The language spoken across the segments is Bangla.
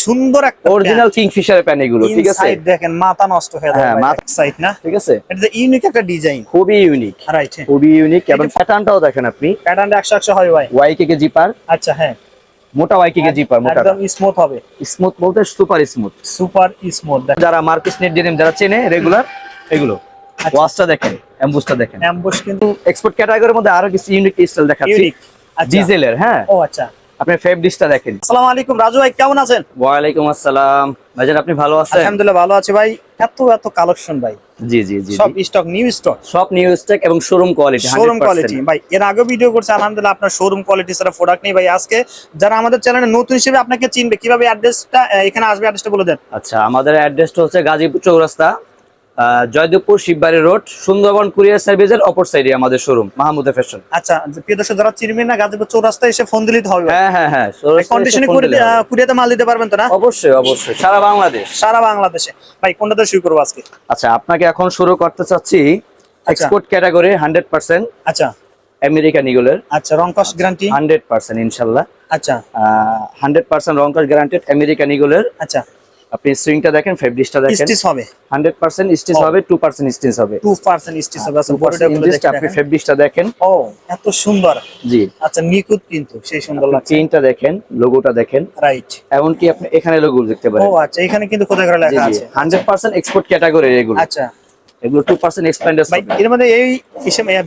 সুন্দর একটা অরিজিনাল কিংফিশারের প্যান এগুলো, ঠিক আছে? সাইড দেখেন মাথা নষ্ট হয়ে যাবে। হ্যাঁ, ব্যাক সাইড না, ঠিক আছে? এটা যে ইউনিক একটা ডিজাইন, খুবই ইউনিক, রাইট? খুবই ইউনিক। এবং প্যাটার্নটাও দেখেন আপনি, প্যাটার্নটা 100 হয় ভাই। ওয়াইকেকে জিপার, আচ্ছা, হ্যাঁ, মোটা ওয়াইকেকে জিপার, মোটা একদম স্মুথ হবে। স্মুথ বলতে সুপার স্মুথ, সুপার স্মুথ। যারা মার্কেট নেট ডেনিম যারা চেনে রেগুলার, এগুলো ওয়াশটা দেখেন, এমবুসটা দেখেন। এমবস কিন্তু এক্সপোর্ট ক্যাটাগরির মধ্যে আরো কিছু ইউনিক স্টাইল দেখাচ্ছি, ইউনিক। আচ্ছা, ডিজেলের। হ্যাঁ, ও আচ্ছা। আপনি ফেব্রিকটা দেখেন। আসসালামু আলাইকুম রাজু ভাই, কেমন আছেন? ওয়ালাইকুম আসসালাম ভাইজান, আপনি ভালো আছেন? আলহামদুলিল্লাহ ভালো আছি ভাই। এত কালেকশন ভাই, জি জি জি, সব স্টক, নিউ স্টক, সব নিউ স্টক এবং শোরুম কোয়ালিটি, শোরুম কোয়ালিটি ভাই। এর আগে ভিডিও করছে আলহামদুলিল্লাহ, আপনার শোরুম কোয়ালিটি ছাড়া প্রোডাক্ট নেই ভাই। আজকে যারা আমাদের চ্যানেলে নতুন হিসেবে আপনাকে চিনবে কিভাবে, অ্যাড্রেসটা এখানে আসবে, অ্যাড্রেসটা বলে দেন। আচ্ছা, আমাদের অ্যাড্রেসটা হচ্ছে গাজীপুর চৌরাস্তা, জয়দেবপুর শিববাড়ি রোড, সুন্দরবন কুরিয়ার সার্ভিসের অপর সাইডে আমাদের শোরুম মাহমুদা ফ্যাশন। আচ্ছা, প্রিয় দর্শক যারা চিনবেন না, গাজীপুর চৌরাস্তায় এসে ফোন দিলেই তো হবে। হ্যাঁ হ্যাঁ হ্যাঁ, কন্ডিশনে কুরিয়াতে মাল দিতে পারবেন তো না? অবশ্যই অবশ্যই, সারা বাংলাদেশ। সারা বাংলাদেশে ভাই। কোনটা দিয়ে শুরু করবো আজকে? আচ্ছা, আপনাকে এখন শুরু করতে চাচ্ছি এক্সপোর্ট ক্যাটাগরি 100%। আচ্ছা, আমেরিকান ইগলের। আচ্ছা, রং কস্ট গ্যারান্টি 100% ইনশাআল্লাহ। আচ্ছা, 100% রং কস্ট গ্যারান্টেড আমেরিকান ইগলের। আচ্ছা, আপনি সুইংটা দেখেন, ফেব্রিকটা দেখেন, স্টিচ হবে 100% স্টিচ হবে, 2% স্টিচ হবে, 2% স্টিচ হবে। আচ্ছা, বডিটা গুলো দেখেন, আপনি ফেব্রিকটা দেখেন। ও এত সুন্দর। জি, আচ্ছা, নিখুঁত কিন্তু সেই সুন্দর লাগছে। চেইনটা দেখেন, লোগোটা দেখেন, রাইট। এমনকি আপনি এখানে লোগো দেখতে ও পারেন। আচ্ছা, এখানে কিন্তু খোদাই করে লেখা আছে 100% এক্সপোর্ট ক্যাটাগরি এগুলো। আচ্ছা, এগুলো 2% এক্সপেন্ডেস ভাই। এর মধ্যে এই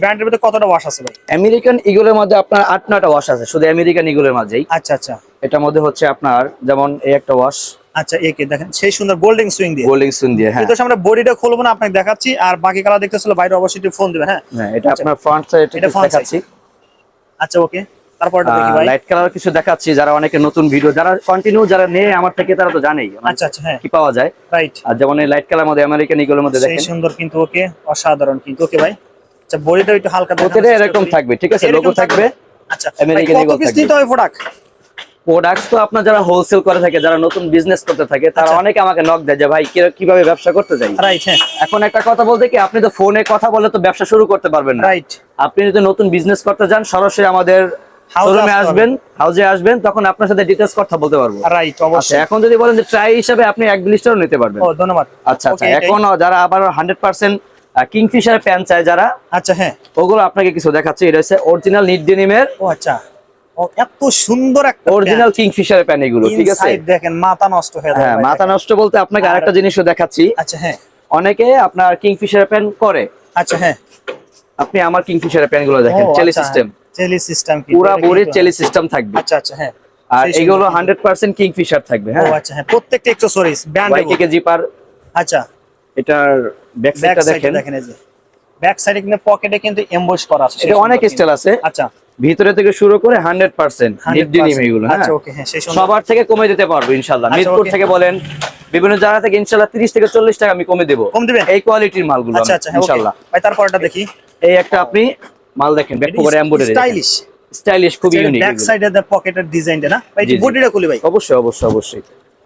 ব্র্যান্ডের মধ্যে কতটা ওয়াশ আছে ভাই? আমেরিকান ইগলের মধ্যে আপনার 8-9টা ওয়াশ আছে, শুধু আমেরিকান ইগলের মধ্যেই। আচ্ছা আচ্ছা, এটার মধ্যে হচ্ছে আপনার যেমন এই একটা ওয়াশ। আচ্ছা, একে দেখেন সেই সুন্দর গোল্ডেন সুইং দিয়ে, গোল্ডিং সুইং দিয়ে। হ্যাঁ, কিন্তু আমরা বডিটা খুলবো না, আপনাকে দেখাচ্ছি। আর বাকি কালার দেখতে হলে বাইরে অবশ্যই একটু ফোন দিবেন। হ্যাঁ, হ্যাঁ, এটা আপনার ফ্রন্ট সাইড এটা front দেখাচ্ছি। আচ্ছা, ওকে। তারপরটা দেখি ভাই। লাইট কালার কিছু দেখাচ্ছি, যারা অনেকে নতুন ভিডিও যারা কন্টিনিউ যারা নেয় আমার থেকে তারা তো জানেই আচ্ছা আচ্ছা, হ্যাঁ, কি পাওয়া যায়। রাইট। আর যেমন এই লাইট কালার মধ্যে আমেরিকান ইগলের মধ্যে সেই দেখেন, সুন্দর কিন্তু, ওকে, অসাধারণ কিন্তু। ওকে ভাই, আচ্ছা, বডিটা একটু হালকা প্রত্যেকটা এরকম থাকবে, ঠিক আছে? লোগো থাকবে। আচ্ছা, আমেরিকান কত ইগল পিস থাকবে। নিতে হবে প্রোডাক্ট? প্রোডাক্টস তো আপনার যারা হোলসেল করে থাকে, যারা নতুন বিজনেস করতে থাকে, তারা আচ্ছা। অনেকে আমাকে নক দেয় যে ভাই কিভাবে ব্যবসা করতে যাই। রাইট, হ্যাঁ, এখন একটা কথা বলতে কি, আপনি তো ফোনে কথা বলে তো ব্যবসা শুরু করতে পারবেন না। রাইট। আপনি যদি নতুন বিজনেস করতে যান, সরাসরি আমাদের শোরুমে আসবেন, হাউজে আসবেন, তখন আপনার সাথে ডিটেইলস কথা বলতে পারবো। রাইট, আচ্ছা, অবশ্যই। এখন যদি বলেন যে ট্রাই হিসেবে আপনি এক ব্লিস্টারও নিতে পারবেন। ও ধন্যবাদ। আচ্ছা আচ্ছা, এখন যারা আবার 100% কিংফিশার প্যান চায় যারা, আচ্ছা, হ্যাঁ, ওগুলো আপনাকে কিছু দেখাচ্ছি। এটা হচ্ছে অরিজিনাল নিট ডেনিমের। ও আচ্ছা, ও এত সুন্দর একটা অরিজিনাল কিংফিশার প্যান এগুলো, ঠিক আছে? সাইড দেখেন মাথা নষ্ট হয়ে যাবে। হ্যাঁ, মাথা নষ্ট বলতে আপনাকে আরেকটা জিনিসও দেখাচ্ছি। আচ্ছা, হ্যাঁ, অনেকে আপনার কিংফিশার প্যান করে। আচ্ছা, হ্যাঁ, আপনি আমার কিংফিশার প্যান গুলো দেখেন, চেলি সিস্টেম, চেলি সিস্টেম কি পুরা বডি চেলি সিস্টেম থাকবে। আচ্ছা আচ্ছা, হ্যাঁ, আর এগুলো 100% কিংফিশার থাকবে। ও হ্যাঁ, আচ্ছা, হ্যাঁ, প্রত্যেকটা অ্যাকসেসরিজ ব্র্যান্ড। ওয়াইকেকে জিপার। আচ্ছা, এটার ব্যাক সাইডটা দেখেন, দেখেন, এই যে ব্যাক সাইডে কিন্তু পকেটে কিন্তু এমবস করা আছে। এটা অনেক স্টাইল আছে। আচ্ছা, ভিতরে থেকে শুরু করে 100% নিট ডেনিম এগুলো। হ্যাঁ, আচ্ছা, ওকে, হ্যাঁ, সেই সুন্দর। সবার থেকে কমে দিতে পারবো ইনশাআল্লাহ। আচ্ছা, মিরপুর ওকে। থেকে বলেন, বিভিন্ন জায়গা থেকে ইনশাআল্লাহ 30 থেকে 40 টাকা আমি কমে দেব। কম দিবেন এই কোয়ালিটির মালগুলো আচ্ছা আচ্ছা, হ্যাঁ, ইনশাআল্লাহ। ওকে ভাই। তারপরটা দেখি। এই একটা আপনি মাল দেখেন, ব্যাক করে এমব্রয়ডারি, স্টাইলিশ, স্টাইলিশ, খুব ইউনিক। ব্যাক সাইডে দা পকেটের ডিজাইনটা না ভাই? জি, জি। বডিটা খুলি ভাই। অবশ্যই অবশ্যই অবশ্যই।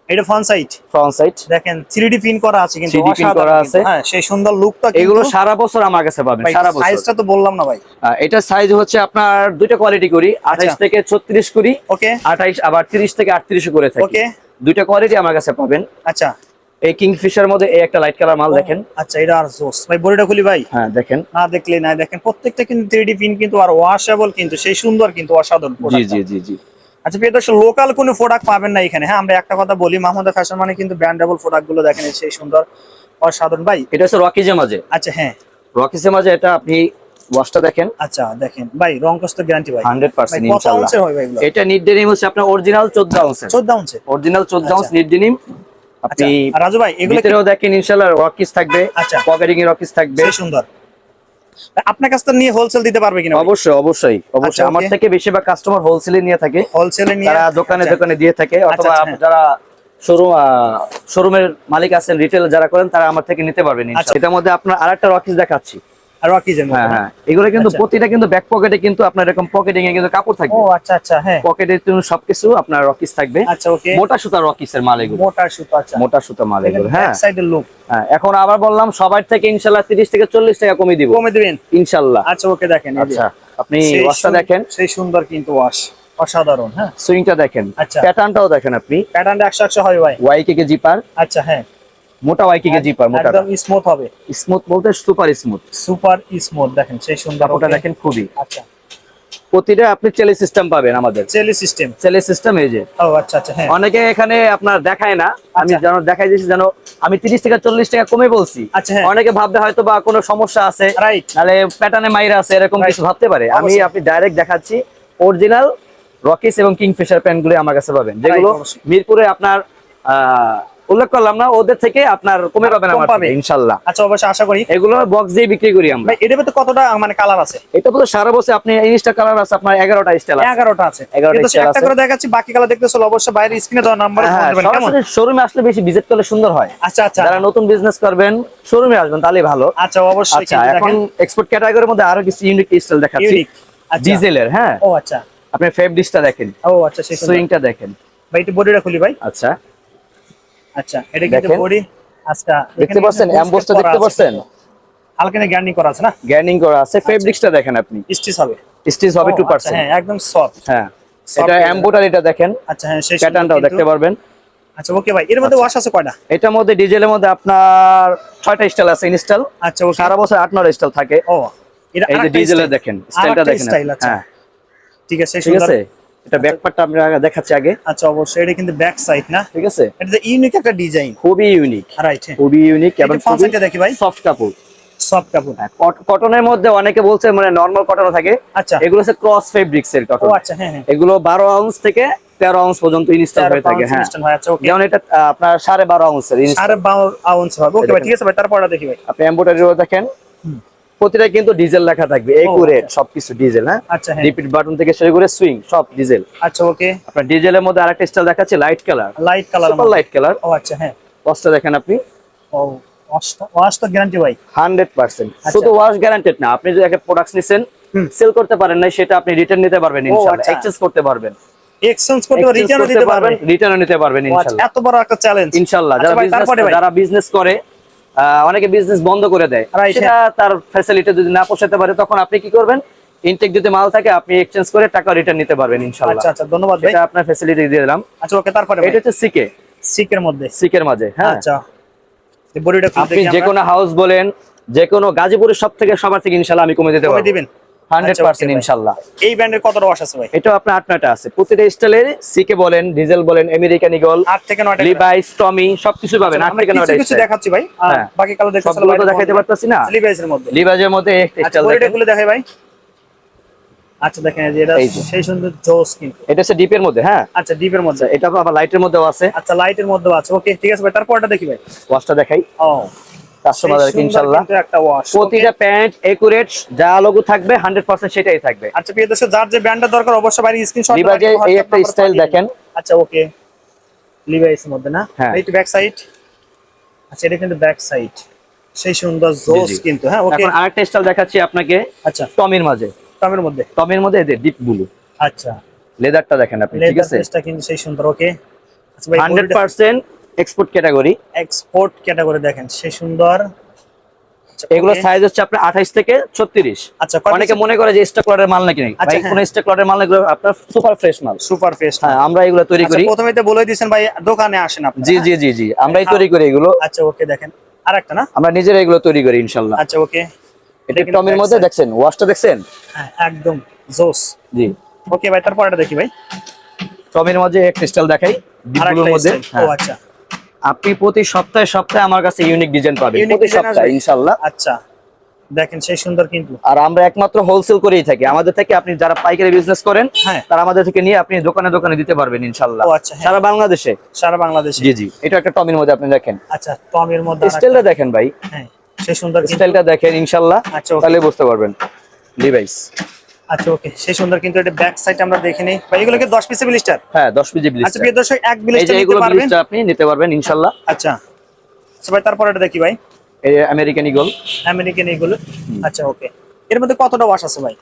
এটা ফ্রন্ট সাইড, ফ্রন্ট সাইড দেখেন 3D পিন করা আছে কিন্তু, 3D pin করা আছে। হ্যাঁ, সেই সুন্দর লুকটা কিন্তু। এগুলো সারা বছর আমার কাছে পাবেন, সারা বছর। সাইজটা তো বললাম না ভাই। এটা সাইজ হচ্ছে আপনার দুইটা কোয়ালিটি করি, 28 থেকে 36 করি, ওকে, 28 আবার 30 থেকে 38 করে থাকি। ওকে, দুইটা কোয়ালিটি আমার কাছে পাবেন। আচ্ছা, এই কিংফিশার মধ্যে এই একটা লাইট কালার মাল দেখেন। আচ্ছা, এটা আর জোস ভাই। বডিটা খুলি ভাই। হ্যাঁ, দেখেন, না দেখলে না, দেখেন প্রত্যেকটা কিন্তু 3D পিন কিন্তু, আর ওয়াশেবল কিন্তু, সেই সুন্দর কিন্তু, অসাধারণ জি প্রোডাক্ট। জি জি জি। আচ্ছা, প্রিয় দর্শক, লোকাল কোনো প্রোডাক্ট পাবেন না এখানে। হ্যাঁ, আমরা একটা কথা বলি, মাহমুদা ফ্যাশন মানে কিন্তু ব্র্যান্ডেবল প্রোডাক্ট গুলো দেখেন, সেই সুন্দর, অসাধারণ ভাই। এটা হচ্ছে রকিজের মাঝে। আচ্ছা, হ্যাঁ, রকিজের মাঝে এটা আপনি ওয়াশটা দেখেন। আচ্ছা, দেখেন ভাই, রং কষ্ট গ্যারান্টি ভাই 100% কত ইনশাআল্লাহ। আউন্সের হয় ভাই এগুলো? এটা নিট ডেনিম হচ্ছে আপনার অরিজিনাল 14 আউন্সের। 14 আউন্সের, অরিজিনাল 14 আউন্স আচ্ছা। NEET denim. আচ্ছা, আপনি আর রাজু ভাই এগুলো কি- ভিতরেও দেখেন ইনশাআল্লাহ রকিজ থাকবে, আচ্ছা। পকেটিং এর রকিজ থাকবে। সেই সুন্দর। আপনার কাছ থেকে নিয়ে হোলসেল দিতে পারবে কিনা? অবশ্যই অবশ্যই অবশ্যই। আচ্ছা, আমার okay। থেকে বেশিরভাগ কাস্টমার হোলসেলে নিয়ে থাকে, হোলসেলে নিয়ে তারা দোকানে আচ্ছা, দোকানে দিয়ে থাকে, অথবা আচ্ছা, হ্যাঁ। যারা শোরুমের মালিক আছেন, রিটেল যারা করেন, তারা আমার থেকে নিতে পারবেন ইনশাআল্লাহ। আচ্ছা। এটার মধ্যে আপনার আরেকটা রকিজ দেখাচ্ছি। আর রকিজের মতো হ্যাঁ না? হ্যাঁ, এগুলো কিন্তু আচ্ছা। প্রতিটা কিন্তু ব্যাক পকেটে কিন্তু আপনার এরকম পকেটিং এ কিন্তু কাপড় ও থাকবে। আচ্ছা আচ্ছা, হ্যাঁ, পকেটে কিন্তু সবকিছু আপনার রকিজ থাকবে। আচ্ছা, ওকে, মোটা সুতা রকিজের মাল এগুলো, মোটা সুতো। আচ্ছা, মোটা সুতা মাল এগুলো। হ্যাঁ ব্যাক সাইডের লুক হ্যাঁ, এখন আবার বললাম সবার থেকে ইনশাআল্লাহ 30 থেকে 40 টাকা কমিয়ে দিব কমে দিবেন ইনশাআল্লাহ। আচ্ছা, ওকে, দেখেন এই যে। আচ্ছা, আপনি সেই ওয়াশটা দেখেন। সেই সুন্দর কিন্তু ওয়াশ। অসাধারণ। হ্যাঁ, সুইংটা দেখেন, আচ্ছা। প্যাটার্নটাও দেখেন আপনি। প্যাটার্নটা 100 হয় ভাই। ওয়াইকে জিপার, আচ্ছা, হ্যাঁ, মোটা ওয়াইকে জিপার, মোটা একদম স্মুথ হবে। স্মুথ বলতে সুপার স্মুথ। সুপার স্মুথ, দেখেন সেই সুন্দর। কাপড়টা okay। দেখেন খুবই। আচ্ছা, প্রতিটা আপনি চেলি সিস্টেম পাবেন আমাদের। চেলি সিস্টেম। চেলি সিস্টেম এই যে। ও আচ্ছা আচ্ছা, হ্যাঁ। অনেকে এখানে আপনার দেখায় না, আমি আচ্ছা। যেন দেখাই দিয়েছি, যেন আমি 30 থেকে 40 টাকা কমে বলছি। আচ্ছা, হ্যাঁ। অনেকে ভাববে হয়তো বা কোনো সমস্যা আছে, রাইট। নালে প্যাটার্নে মাইরা আছে, এরকম Right. কিছু ভাবতে পারে। আমি অবশ্যই। আপনি ডাইরেক্ট দেখাচ্ছি, অরিজিনাল রকিস এবং কিংফিশার প্যান্টগুলো আমার কাছে পাবেন, যেগুলো অবশ্যই। মিরপুরে আপনার উল্লেখ করলাম না, ওদের থেকে আপনার কমে পাবেন কম আমার পাবে। থেকে, ইনশাল্লাহ। আচ্ছা, অবশ্যই আশা করি। এগুলো বক্স দিয়ে বিক্রি করি আমরা। ভাই এটার মধ্যে কতটা মানে কালার আছে? এটা তো সারা বছর আপনি ইনস্টা কালার আছে আপনার 11টা স্টাইল আছে। 11টা আছে। 11টা কিন্তু style একটা আছে। করে দেখাচ্ছি, বাকি কালার দেখতে চলো অবশ্যই বাইরে স্ক্রিনে দেওয়া নাম্বারে ফোন হ্যাঁ, দিবেন। কেমন? সরাসরি শোরুমে আসলে বেশি ভিজিট করলে সুন্দর হয়। আচ্ছা আচ্ছা যারা নতুন বিজনেস করবেন শোরুমে আসবেন তাহলেই ভালো। আচ্ছা, অবশ্যই। আচ্ছা, কিন্তু এখন দেখেন এক্সপোর্ট ক্যাটাগরির মধ্যে আরো কিছু ইউনিক স্টাইল দেখাচ্ছি। ইউনিক। আচ্ছা। ডিজেলের, হ্যাঁ। ও আচ্ছা। আপনি ফেব্রিক্সটা দেখেন, ও আচ্ছা, সেই সুন্দর। সুইংটা দেখেন। ভাই একটু বডিটা খুলি ভাই। আচ্ছা, আচ্ছা, এটা কিন্তু দেখেন। বডি। আচ্ছা, দেখতে পাচ্ছেন এমবোসটা দেখতে পাচ্ছেন, হালকা না গার্নিং করা আছে না? গ্যানিং করা আছে। ফেব্রিক্সটা দেখেন আপনি, স্টিচ হবে। স্টিচ হবে ও, আচ্ছা, 2%। হ্যাঁ, একদম সফট। হ্যাঁ, Soft এটা এর- এমবোটারিটা দেখেন, আচ্ছা, হ্যাঁ, সেই সুন্দর প্যাটার্নটাও কিন্তু। দেখতে পারবেন। আচ্ছা, ওকে ভাই, এর মধ্যে ওয়াশ আছে কয়টা? এটার মধ্যে ডিজেলের মধ্যে আপনার 6টা স্টাইল আছে ইনস্টল। আচ্ছা, ওকে। সারা বছর 8-9 স্টাইল থাকে। ও, এটা এই যে আরেকটা ডিজেলের style। দেখেন, স্টাইলটা আরেকটা দেখেন। style, আচ্ছা। হ্যাঁ, ঠিক আছে, সেই ঠিক সুন্দর। আছে। এটা ব্যাক পার্টটা আমরা দেখাচ্ছি আগে। আচ্ছা, অবশ্যই এটা কিন্তু ব্যাক সাইড না? ঠিক আছে, এটা যে ইউনিক একটা ডিজাইন। খুবই ইউনিক, রাইট। খুবই ইউনিক এবং এটা front খুবই side টা দেখি ভাই। সফট কাপড়। সফট কাপড়। কটনের মধ্যে অনেকে বলছে মানে নরমাল কটন থাকে, আচ্ছা। এগুলো হচ্ছে ক্রস ফেব্রিক্স এর ও কটন। আচ্ছা, হ্যাঁ হ্যাঁ। এগুলো 12 আউন্স থেকে 13 আউন্স পর্যন্ত ইনস্টল হয়ে থাকে। হ্যাঁ, ভাই, আচ্ছা, ওকে। যেমন এটা আপনার 12.5 আউন্সের ইনস্টল। 12.5 আউন্স হবে। ওকে ভাই, ঠিক আছে ভাই, তারপরটা দেখি ভাই। আপনি এমব্রয়ডারিও দেখেন, প্রতিটা কিন্তু ডিজেল লেখা থাকবে, একুরেট সবকিছু ডিজেল। হ্যাঁ, আচ্ছা, হ্যাঁ। রিপিট বাটন থেকে শুরু করে সুইং সব ডিজেল। আচ্ছা, ওকে। আপনার ডিজেলের মধ্যে আরেকটা স্টাইল দেখাচ্ছি, light colour, light colour. Super light colour. ও আচ্ছা, হ্যাঁ। কস্টটা দেখেন আপনি, ও, ওয়াশ তো গ্যারান্টি ভাই। 100%। শুধু ওয়াশ গ্যারান্টেড না, আপনি যদি একটা প্রোডাক্ট নিছেন সেল করতে পারেন না, সেটা আপনি রিটার্ন নিতে পারবেন ইনশাআল্লাহ। আচ্ছা। এক্সচেঞ্জ করতে পারবেন, এক্সচেঞ্জ করতে পারবেন, রিটার্নও দিতে পারবেন। রিটার্নও নিতে পারবেন ও আচ্ছা, ইনশাআল্লাহ। এত বড় একটা চ্যালেঞ্জ। ইনশাআল্লাহ। আচ্ছা ভাই, তারপরে ভাই। যারা বিজনেস করে, অনেকে বিজনেস বন্ধ করে দেয়, Right, সেটা তার ফ্যাসিলিটি যদি না পোষাতে পারে, তখন আপনি কি করবেন, ইনটেক যদি মাল থাকে আপনি এক্সচেঞ্জ করে টাকা রিটার্ন নিতে পারবেন ইনশাআল্লাহ। আচ্ছা আচ্ছা, ধন্যবাদ ভাই। এটা আপনার ফ্যাসিলিটি দিয়ে দিলাম। আচ্ছা, ওকে, তারপরে ভাই। এটা হচ্ছে সিকে, সিকের মধ্যে। সিকের মাঝে। হ্যাঁ, আচ্ছা, এই বডিটা খুলে আপনি দেখি যে আমরা। কোনো হাউস বলেন, যে কোনো গাজীপুরের সবার থেকে ইনশাআল্লাহ আমি কমে দিতে কমে পারবো। দিবেন? 100% আচ্ছা, okay ভাই। ইনশাআল্লাহ। এই ব্র্যান্ডের কতটা ওয়াশ আছে ভাই? এটা আপনার 8-9টা আছে, প্রতিটা স্টাইলের। সিকে বলেন, ডিজেল বলেন, আমেরিকান ইগল, 8 থেকে 9টা। লিভাইস, টমি সবকিছু পাবেন। 8 থেকে 9টা কিছু দেখাচ্ছি ভাই। হ্যাঁ। বাকি কালার দেখতে সবগুলো তো দেখাইতে পারতাছি না। লিভাইসের মধ্যে। লিভাইজের মধ্যে একটা আচ্ছা, স্টাইল বডিটা দেখেন। খুলে দেখাই ভাই। আচ্ছা, দেখেন এই যে এটা এই যে। সেই সুন্দর জোস কিন্তু। এটা হচ্ছে ডিপের মধ্যে। হ্যাঁ, আচ্ছা, ডিপের মধ্যে। এটা আবার লাইটের মধ্যেও আছে। আচ্ছা, লাইটের মধ্যেও আছে। ওকে, ঠিক আছে ভাই, তারপরটা দেখি ভাই। ওয়াশটা দেখাই ও, কাস্টমারদেরকে ইনশাআল্লাহ। কিন্তু একটা ওয়াশ। প্রতিটা প্যান্ট একুরেট, যা লোগো থাকবে 100% সেটাই থাকবে। আচ্ছা, প্রিয় দর্শক, যার যে ব্র্যান্ডের দরকার অবশ্যই বাইরে স্ক্রিনশট লিভাইজে এই একটা স্টাইল দেখেন। আচ্ছা, ওকে। লিভাইসের মধ্যে না? হ্যাঁ। এইটা ব্যাক সাইড। আচ্ছা, এটা কিন্তু ব্যাক সাইড। সেই সুন্দর জোস জি। কিন্তু। হ্যাঁ, ওকে। এখন আরেকটা স্টাইল দেখাচ্ছি আপনাকে, আচ্ছা, টমির মাঝে। টমের মধ্যে। টমির মধ্যে এদের ডিপ ব্লু আচ্ছা, লেদারটা দেখেন আপনি, ঠিক লেদার আছে। পিসটা কিন্তু সেই সুন্দর। ওকে। আচ্ছা ভাই, 100% এক্সপোর্ট ক্যাটাগরি। এক্সপোর্ট ক্যাটাগরি দেখেন সেই সুন্দর। আচ্ছা, এগুলো okay। সাইজ হচ্ছে আপনার 28 থেকে 36। আচ্ছা, কয় অনেকে piece? মনে করে যে স্টক লটের মাল নাকি নেই, আচ্ছা, ভাই হ্যাঁ। কোন স্টক লটের মাল এগুলো আপনার সুপার ফ্রেশ মাল। Super fest. হ্যাঁ, আমরা এগুলো তৈরি আচ্ছা, করি। প্রথমেই তো বলে দিয়েছেন ভাই, দোকানে আসেন আপনি। জি জি জি জি, আমরাই তৈরি করি এগুলো। আচ্ছা, ওকে, দেখেন আরেকটা না? আমরা নিজেরা এগুলো তৈরি করি ইনশাআল্লাহ। আচ্ছা, ওকে। এটা টমির মধ্যে দেখছেন, ওয়াশটা দেখছেন। হ্যাঁ, একদম জোস। জি, ওকে ভাই, তারপরটা দেখি ভাই। টমির মধ্যে এক ক্রিস্টাল দেখাই, ডিপগুলোর আরেকটা মধ্যে। style। ও হ্যাঁ। আচ্ছা। আপনি প্রতি সপ্তাহে আমার কাছে ইউনিক ডিজাইন পাবেন, Unique প্রতি design সপ্তাহে আসবে? ইনশাআল্লাহ। আচ্ছা, দেখেন সেই সুন্দর কিন্তু। আর আমরা একমাত্র হোলসেল করেই থাকি। আমাদের থেকে আপনি যারা পাইকারি বিজনেস করেন, হ্যাঁ। তারা আমাদের থেকে নিয়ে আপনি দোকানে দোকানে দিতে পারবেন ইনশাআল্লাহ, ও আচ্ছা, হ্যাঁ। সারা বাংলাদেশে। সারা বাংলাদেশে। জি জি, এটা একটা টমির মধ্যে আপনি দেখেন, আচ্ছা, টমের মধ্যে স্টাইলটা দেখেন ভাই, হ্যাঁ, সেই সুন্দর কিন্তু। স্টাইলটা দেখেন ইনশাআল্লাহ, আচ্ছা, okay। তাহলে বুঝতে পারবেন। লিভাইস। আচ্ছা, ওকে, সেই সুন্দর কিন্তু। এটা ব্যাক সাইড আমরা দেখে নেই ভাই। এগুলো কি 10 পিসের ব্লিস্টার? হ্যাঁ, 10 পিজি আচ্ছা, ব্লিস্টার। প্রিয় দর্শক, এক এই যে ব্লিস্টার নিতে এগুলো পারবেন। ব্লিস্টার আপনি নিতে পারবেন ইনশাআল্লাহ। আচ্ছা। আচ্ছা ভাই, তারপর এটা দেখি ভাই। এই আমেরিকান ইগল। আমেরিকান এগুলো। আচ্ছা, ওকে। এর মধ্যে কতটা ওয়াশ আছে ভাই?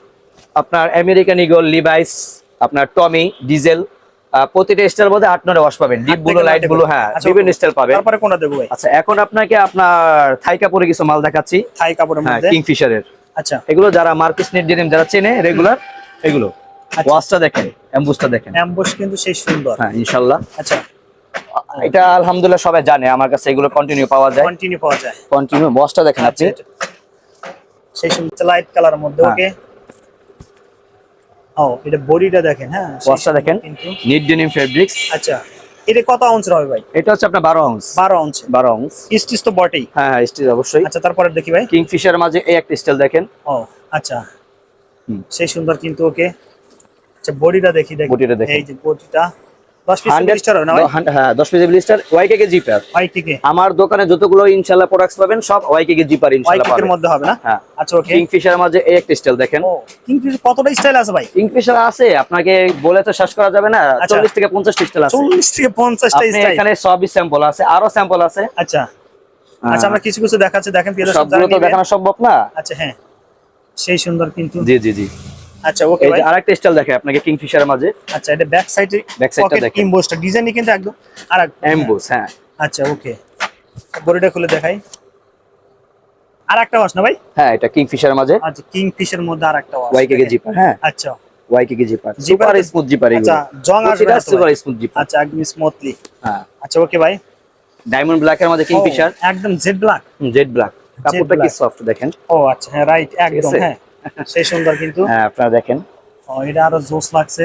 আপনার আমেরিকান ইগল, লিভাইস, আপনার টমি, ডিজেল, প্রতিটা স্টাইল মধ্যে 8-9 ওয়াশ পাবেন। ডিপ ব্লু, লাইট ব্লু, হ্যাঁ, আচ্ছা, বিভিন্ন okay। স্টাইল পাবেন। তারপরে কোনটা দেবো ভাই? আচ্ছা, এখন আপনাকে আপনার থাই কাপড়ে কিছু মাল দেখাচ্ছি। থাই কাপড়ের হ্যাঁ, মধ্যে। কিংফিশারের। আচ্ছা, এগুলো যারা মার্কেট নেট ডেনিম যারা চেনে রেগুলার, এগুলো ওয়াশটা দেখেন, এমবুসটা দেখেন, অ্যাম্বুশ কিন্তু সেই সুন্দর। হ্যাঁ ইনশাআল্লাহ। আচ্ছা, এটা আলহামদুলিল্লাহ সবাই জানে, আমার কাছে এগুলো কন্টিনিউ পাওয়া যায়, কন্টিনিউ পাওয়া যায়। কন্টিনিউ। ওয়াশটা দেখেন আপনি, আচ্ছা, সেই সুন্দর লাইট কালারের মধ্যে। হ্যাঁ। ওকে, ও এটা বডিটা দেখেন, হ্যাঁ সেই ওয়াশটা সুন্দর দেখেন, কিন্তু। NEET denim fabrics. আচ্ছা, এটা কত আউন্সের হবে ভাই? এটা হচ্ছে আপনার 12 আউন্স। 12 আউন্স। 12 আউন্স, স্টিচ তো বটেই। হ্যাঁ হ্যাঁ স্টিচ অবশ্যই। আচ্ছা, তারপরে দেখি ভাই। কিংফিশার মাঝে এই একটা স্টাইল দেখেন। ও আচ্ছা, হুম। সেই সুন্দর কিন্তু। ওকে, আচ্ছা বডিটা দেখি। বডিটা দেখেন। এই যে বডিটা 10 পিস ব্লিস্টার হবে না ভাই? হ্যাঁ 10 পিস ব্লিস্টার, ওয়াইকেকে জিপার। ওয়াইটিকে, আমার দোকানে যতগুলো ইনশাআল্লাহ প্রোডাক্টস পাবেন সব ওয়াইকেকে জিপার ইনশাআল্লাহ ওয়াইটিকের পাবেন। মধ্যে হবে না? হ্যাঁ। আচ্ছা ওকে, কিংফিশার মাঝে এই একটা স্টাইল দেখেন। ও কিংফিশার কতটা স্টাইল আছে ভাই? কিংফিশার আছে, আপনাকে বলে তো শেষ করা যাবে না, আচ্ছা। 40 থেকে 50 টা স্টাইল আছে। 40 থেকে 50টা আপনি স্টাইল। এখানে সবই স্যাম্পল আছে, আরো স্যাম্পল আছে। আচ্ছা আচ্ছা, আমরা কিছু কিছু দেখাচ্ছি, দেখেন প্রিয় দর্শক সবগুলো তো দেখানো সম্ভব না। আচ্ছা হ্যাঁ, সেই সুন্দর কিন্তু। জি জি জি। আচ্ছা ওকে এই ভাই। যে আরেকটা স্টাইল দেখে আপনাকে কিংফিশারের মাঝে। আচ্ছা, এটা ব্যাক সাইডে Back side টা পকেট দেখেন। এমবোসটা ডিজাইনই কিন্তু একদম আরেক এমবোস, হ্যাঁ। আচ্ছা ওকে, বডিটা খুলে দেখাই। আরেকটা ওয়াশ না ভাই? হ্যাঁ এটা কিংফিশারের মাঝে আচ্ছা, কিংফিশার মধ্যে আরেকটা ওয়াশ। ওয়াইকেকে জিপার। হ্যাঁ আচ্ছা, ওয়াইকেকে জিপার, জিপার সুপার তো- স্মুথ জিপার এগুলো। আচ্ছা, জং আসবে না তো সুপার ভাই? Smooth zipper. আচ্ছা, একদম স্মুথলি। হ্যাঁ আচ্ছা ওকে ভাই। ডায়মন্ড ব্ল্যাক এর মধ্যে কিংফিশার, ও, একদম জেড ব্ল্যাক। Jet black. কাপড়টা কি black। সফট দেখেন। ও আচ্ছা, হ্যাঁ রাইট, একদম আছে? হ্যাঁ, সেই সুন্দর কিন্তু। হ্যাঁ আপনারা দেখেন, ও, এটা আরো জোস লাগছে।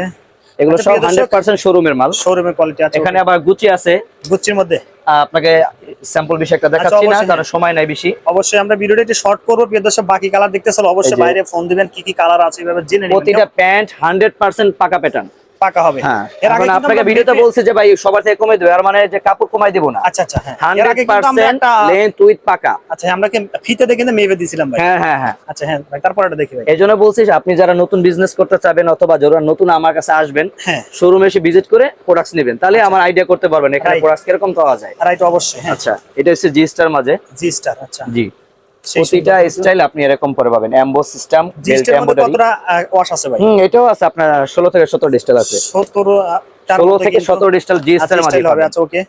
এগুলো আচ্ছা, সব প্রিয় দর্শক, 100% শোরুমের মাল। শোরুমের কোয়ালিটি আছে। এখানে আবার গুচি আছে, গুচ্ছির মধ্যে আপনাকে স্যাম্পল বেশি একটা দেখাচ্ছি না অবশ্যই, কারণ সময় নাই বেশি। অবশ্যই আমরা ভিডিওটা একটু শর্ট করবো। প্রিয় দর্শক, বাকি কালার দেখতে চাইলে অবশ্যই এই যে- বাইরে ফোন দিবেন, কি কি কালার আছে এভাবে জেনে নেবেন। প্রতিটা প্যান্ট 100% পাকা প্যাটার্ন। পাকা হবে। হ্যাঁ এর আগে এখন কিন্তু আপনাকে আমরা ভিডিওতে ভিডিওতে- বলছি যে ভাই সবার থেকে কমে দেবে, আর মানে যে কাপড় কমাই দেব না। আচ্ছা আচ্ছা, হ্যাঁ এর আগে কিন্তু আমরা 100% একটা লেন্থ উইথ পাকা। আচ্ছা, আমরা কি ফিতে দেখে কিন্তু মেপে দিয়েছিলাম ভাই? হ্যাঁ হ্যাঁ হ্যাঁ। আচ্ছা হ্যাঁ ভাই, তারপর এটা দেখি ভাই। এই জন্য বলছি আপনি যারা নতুন বিজনেস করতে চাবেন অথবা যারা নতুন আমার কাছে আসবেন, হ্যাঁ শোরুমে এসে ভিজিট করে প্রোডাক্টস নেবেন, তাহলে আমার আইডিয়া করতে পারবেন এখানে Right. প্রোডাক্টস কিরকম পাওয়া যায়। রাইট, অবশ্যই হ্যাঁ। আচ্ছা এটা হচ্ছে জি স্টার মাঝে। জি স্টার, আচ্ছা জি, সেই প্রতিটা সুন্দর কিন্তু। স্টাইল আপনি এরকম করে পাবেন, এমবোস সিস্টেম, জি বেল্ট স্টারের মধ্যে এমব্রয়ডারি। কতটা ওয়াশ আছে ভাই? এটাও আছে আপনার 16 থেকে 17 ডিজিটাল আছে। 16 থেকে 17 ডিজিটাল জি স্টার মাঝে হবে। পাবেন। আচ্ছা ওকে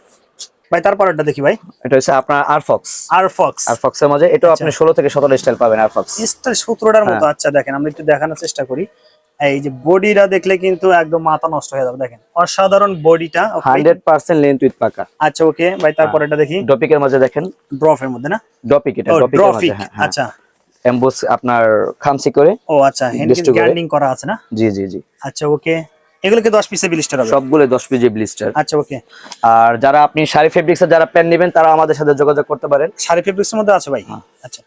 ভাই, তারপর এটা দেখি ভাই। এটা হচ্ছে আপনার আরফক্স। আরফক্স, আরফক্সের মাঝে এটাও আপনি 16 থেকে 17 স্টাইল পাবেন আরফক্স। স্টার 17টার মতো। হ্যাঁ। আচ্ছা দেখেন, আমরা একটু দেখানোর চেষ্টা করি। এই যে বডিটা দেখলে কিন্তু একদম মাথা নষ্ট হয়ে যাবে, দেখেন অসাধারণ বডিটা। 100% লেন্থ উইথ পাকা। আচ্ছা ওকে ভাই, তারপর এটা দেখি। ডপিকের মাঝে দেখেন, ড্রফের মধ্যে না? ডপিক, এটা ও ডপিকের মাঝে। ড্রফিক, হ্যাঁ হ্যাঁ। আচ্ছা এমবোস আপনার খামসি করে। ও আচ্ছা, হ্যান্ড Blister করে। গ্যান্ডিং করা আছে না? জি জি জি। আচ্ছা ওকে, এগুলো কি 10 পিসের ব্লিস্টার হবে? সবগুলো 10 পিজি ব্লিস্টার। আচ্ছা ওকে, আর যারা আপনি শাড়ি ফেব্রিক্স এর যারা প্যান্ট নেবেন তারা আমাদের সাথে যোগাযোগ করতে পারেন। শাড়ি ফেব্রিক্সের মধ্যে আছে ভাই? আচ্ছা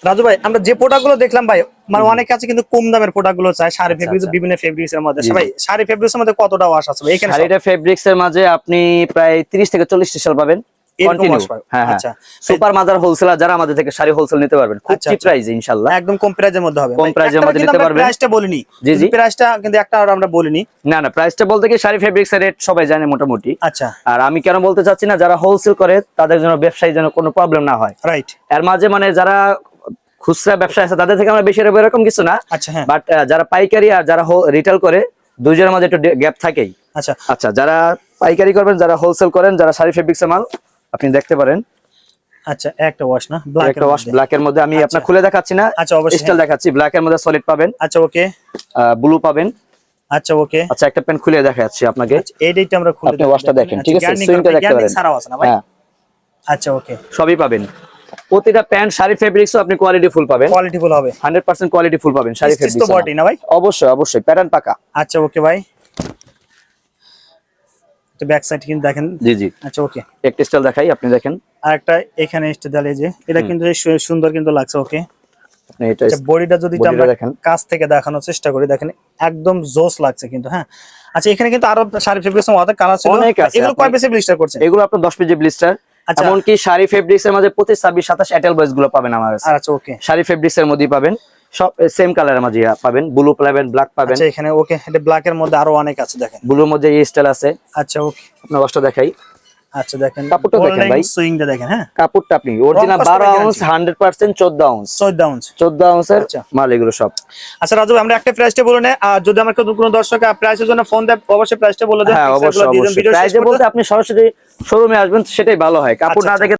রাজু ভাই, আমরা যে প্রোডাক্ট গুলো দেখলাম ভাই, মানে অনেকে আছে কিন্তু কম দামের প্রোডাক্ট গুলো চায় শাড়ি ফেব্রিক্স, আচ্ছা। বিভিন্ন ফেব্রিক্স এর মধ্যে। জি, ভাই শাড়ি ফেব্রিক্স এর মধ্যে কতটা ওয়াশ আছে ভাই এখানে? শাড়িটা ফেব্রিক্স এর মাঝে আপনি প্রায় 30 থেকে 40 স্পেশাল পাবেন এরকম কন্টিনিউ। wash পাবেন? হ্যাঁ হ্যাঁ। আচ্ছা। সুপার মাদার হোলসেলার যারা আমাদের থেকে শাড়ি হোলসেল নিতে পারবেন খুব আচ্ছা, চিপ আচ্ছা। প্রাইসে ইনশাআল্লাহ। একদম কম প্রাইজের মধ্যে হবে। কম প্রাইজের মধ্যে নিতে পারবেন। প্রাইসটা বলিনি। জি, জি। প্রাইসটা কিন্তু একটা আর আমরা বলিনি। না না, প্রাইসটা বলতে কি শাড়ি ফেব্রিক্স এর রেট সবাই জানে মোটামুটি। আচ্ছা আর আমি কেন বলতে চাচ্ছি না, যারা হোলসেল করে তাদের জন্য ব্যবসায়ী যেন কোনো প্রবলেম না হয়। রাইট। এর মাঝে মানে যারা খুচরা ব্যবসা আছে তাদের থেকে আমরা বেশি নেবো এরকম কিছু না। আচ্ছা হ্যাঁ। বাট যারা পাইকারি আর যারা রিটেল করে দুইজনের মাঝে একটু গ্যাপ থাকেই। আচ্ছা আচ্ছা, যারা পাইকারি করবেন, যারা হোলসেল করেন, যারা শাড়ি ফেব্রিক্স এর মাল আপনি দেখতে পারেন। আচ্ছা, একটা ওয়াশ না? ব্ল্যাক একটা ওয়াশ ব্ল্যাক এর মধ্যে, আমি আচ্ছা। আপনাকে খুলে দেখাচ্ছি না, আচ্ছা অবশ্যই স্টাইল দেখাচ্ছি। ব্ল্যাক এর মধ্যে সলিড পাবেন, আচ্ছা ওকে, ব্লু পাবেন। আচ্ছা ওকে, আচ্ছা একটা পেন খুলে দেখাচ্ছি আপনাকে, এই ডেটটা আমরা খুলে আপনি ওয়াশটা দেখেন, ঠিক আছে? সুইংটা দেখতে পারেন। ছাড়াও আছে না ভাই? হ্যাঁ আচ্ছা ওকে, সবই পাবেন। প্রতিটা প্যান্ট শাড়ি ফেব্রিক্সও আপনি কোয়ালিটি ফুল পাবেন, কোয়ালিটি ফুল হবে। 100% কোয়ালিটি ফুল পাবেন শাড়ি Stitch তো ফেব্রিক্স। বটেই না ভাই? অবশ্যই অবশ্যই, প্যাটার্ন পাকা। আচ্ছা ওকে ভাই, তো ব্যাক সাইড কিন্তু দেখেন। জি জি। আচ্ছা ওকে, একটা স্টাইল দেখাই, আপনি দেখেন। আর একটা এখানে এসে দাঁড়িয়ে যে এটা কিন্তু সুন্দর কিন্তু লাগছে। ওকে, আপনি এটা আচ্ছা বডিটা যদি বডিটা আমরা দেখেন। কাছ থেকে দেখানোর চেষ্টা করি, দেখেন একদম জোস লাগছে কিন্তু। হ্যাঁ আচ্ছা, এখানে কিন্তু আরো শাড়ি ফেব্রিক্স মধ্যে কালার ছিল। অনেক আছে। এগুলো কয় পিসে ব্লিস্টার করছেন? এগুলো আপনার 10 পিজি ব্লিস্টার। আচ্ছা। এমনকি শাড়ি ফেব্রিক্স এর মধ্যে 25, 26, 27 এটেল বয়েস গুলো পাবেন আমার কাছে। আচ্ছা ওকে, শাড়ি ফেব্রিক্স এর মধ্যেই পাবেন, সব সেম কালারের মাঝে পাবেন। ব্লু পাবেন, ব্ল্যাক পাবেন। আচ্ছা এখানে ওকে, এটা ব্ল্যাক এর মধ্যে আরো অনেক আছে দেখেন। ব্লুর মধ্যে এই স্টাইল আছে। আচ্ছা ওকে, আপনার ওয়াশটা দেখাই। আচ্ছা দেখেন কাপড়টা দেখেন ভাই। সুইংটা দেখেন। হ্যাঁ কাপড়টা আপনি অরিজিনাল রং কষ্ট 12 করে আউন্স, 100% 14 আউন্স। 14 আউন্স। 14 আউন্সের আচ্ছা। মাল এগুলো সব। আচ্ছা রাজু, আমরা একটা প্রাইসটা বলে নেই, আর যদি আমার কোনো দর্শক প্রাইসের জন্য ফোন দেয় অবশ্যই প্রাইসটা বলে দেন। হ্যাঁ অবশ্যই অবশ্যই। প্রাইসে বলতে আপনি সরাসরি শোরুমে আসবেন সেটাই ভালো হয়, কাপড় আচ্ছা, না আচ্ছা। দেখে